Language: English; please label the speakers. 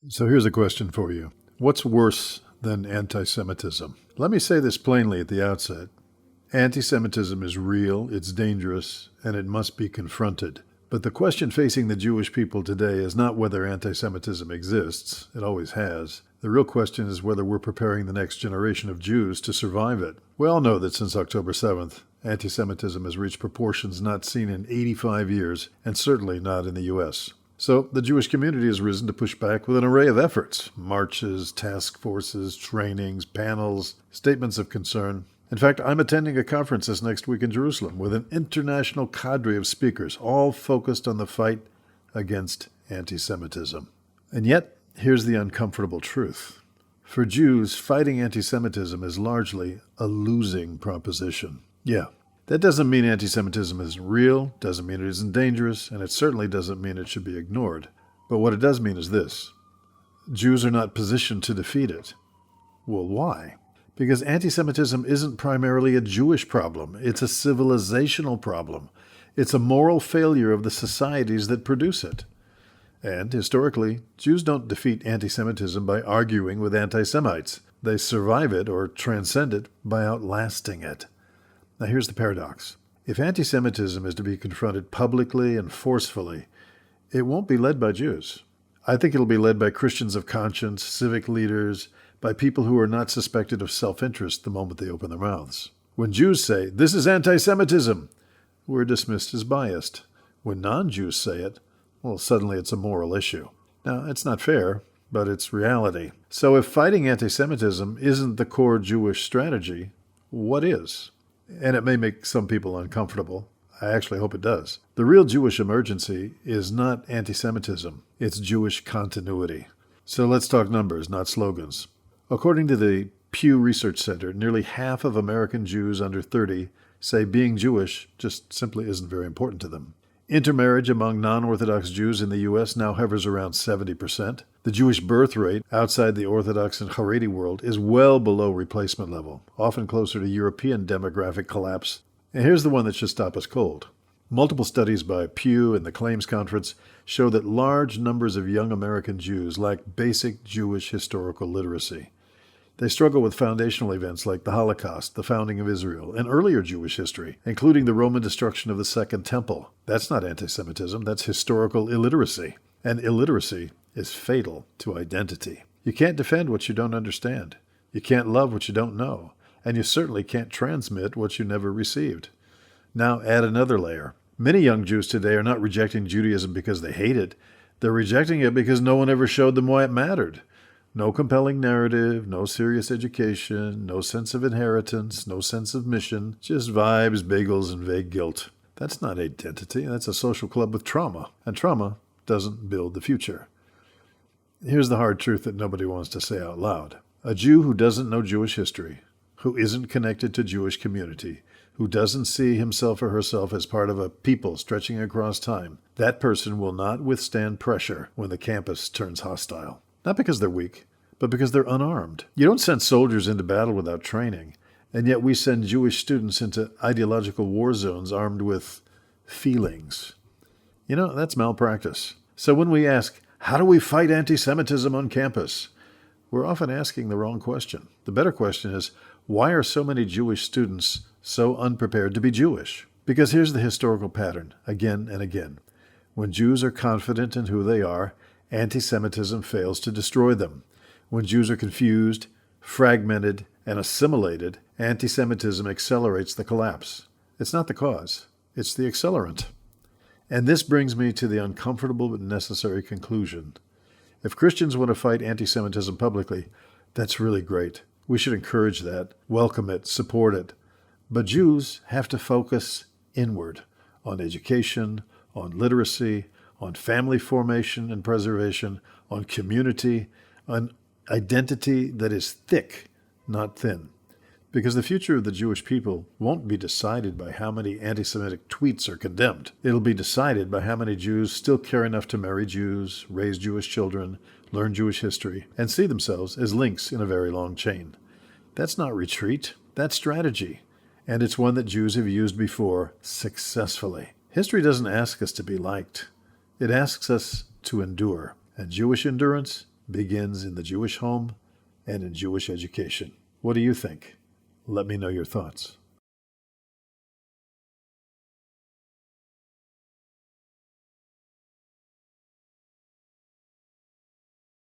Speaker 1: So here's a question for you. What's worse than anti-Semitism? Let me say this plainly at the outset. Anti-Semitism is real, it's dangerous, and it must be confronted. But the question facing the Jewish people today is not whether anti-Semitism exists. It always has. The real question is whether we're preparing the next generation of Jews to survive it. We all know that since October 7th, anti-Semitism has reached proportions not seen in 85 years, and certainly not in the U.S. So the Jewish community has risen to push back with an array of efforts: marches, task forces, trainings, panels, statements of concern. In fact, I'm attending a conference this next week in Jerusalem with an international cadre of speakers, all focused on the fight against anti-Semitism. And yet, here's the uncomfortable truth. For Jews, fighting anti-Semitism is largely a losing proposition. Yeah, that doesn't mean anti-Semitism isn't real, doesn't mean it isn't dangerous, and it certainly doesn't mean it should be ignored. But what it does mean is this: Jews are not positioned to defeat it. Well, why? Because anti-Semitism isn't primarily a Jewish problem. It's a civilizational problem. It's a moral failure of the societies that produce it. And historically, Jews don't defeat anti-Semitism by arguing with anti-Semites. They survive it or transcend it by outlasting it. Now here's the paradox. If anti-Semitism is to be confronted publicly and forcefully, it won't be led by Jews. I think it'll be led by Christians of conscience, civic leaders, by people who are not suspected of self-interest the moment they open their mouths. When Jews say, "This is anti-Semitism," we're dismissed as biased. When non-Jews say it, well, suddenly it's a moral issue. Now, it's not fair, but it's reality. So if fighting anti-Semitism isn't the core Jewish strategy, what is? And it may make some people uncomfortable. I actually hope it does. The real Jewish emergency is not anti-Semitism. It's Jewish continuity. So let's talk numbers, not slogans. According to the Pew Research Center, nearly half of American Jews under 30 say being Jewish just simply isn't very important to them. Intermarriage among non-Orthodox Jews in the U.S. now hovers around 70%. The Jewish birth rate outside the Orthodox and Haredi world is well below replacement level, often closer to European demographic collapse. And here's the one that should stop us cold. Multiple studies by Pew and the Claims Conference show that large numbers of young American Jews lack basic Jewish historical literacy. They struggle with foundational events like the Holocaust, the founding of Israel, and earlier Jewish history, including the Roman destruction of the Second Temple. That's not anti-Semitism, that's historical illiteracy. And illiteracy is fatal to identity. You can't defend what you don't understand. You can't love what you don't know. And you certainly can't transmit what you never received. Now add another layer. Many young Jews today are not rejecting Judaism because they hate it. They're rejecting it because no one ever showed them why it mattered. No compelling narrative, no serious education, no sense of inheritance, no sense of mission, just vibes, bagels, and vague guilt. That's not identity. That's a social club with trauma. And trauma doesn't build the future. Here's the hard truth that nobody wants to say out loud. A Jew who doesn't know Jewish history, who isn't connected to Jewish community, who doesn't see himself or herself as part of a people stretching across time, that person will not withstand pressure when the campus turns hostile. Not because they're weak, but because they're unarmed. You don't send soldiers into battle without training, and yet we send Jewish students into ideological war zones armed with feelings. You know, that's malpractice. So when we ask, how do we fight anti-Semitism on campus? We're often asking the wrong question. The better question is, why are so many Jewish students so unprepared to be Jewish? Because here's the historical pattern, again and again. When Jews are confident in who they are, anti-Semitism fails to destroy them. When Jews are confused, fragmented, and assimilated, anti-Semitism accelerates the collapse. It's not the cause, it's the accelerant. And this brings me to the uncomfortable but necessary conclusion. If Christians want to fight anti-Semitism publicly, that's really great. We should encourage that, welcome it, support it. But Jews have to focus inward on education, on literacy, on family formation and preservation, on community, on identity that is thick, not thin. Because the future of the Jewish people won't be decided by how many anti-Semitic tweets are condemned. It'll be decided by how many Jews still care enough to marry Jews, raise Jewish children, learn Jewish history, and see themselves as links in a very long chain. That's not retreat, that's strategy. And it's one that Jews have used before successfully. History doesn't ask us to be liked. It asks us to endure. And Jewish endurance begins in the Jewish home and in Jewish education. What do you think? Let me know your thoughts.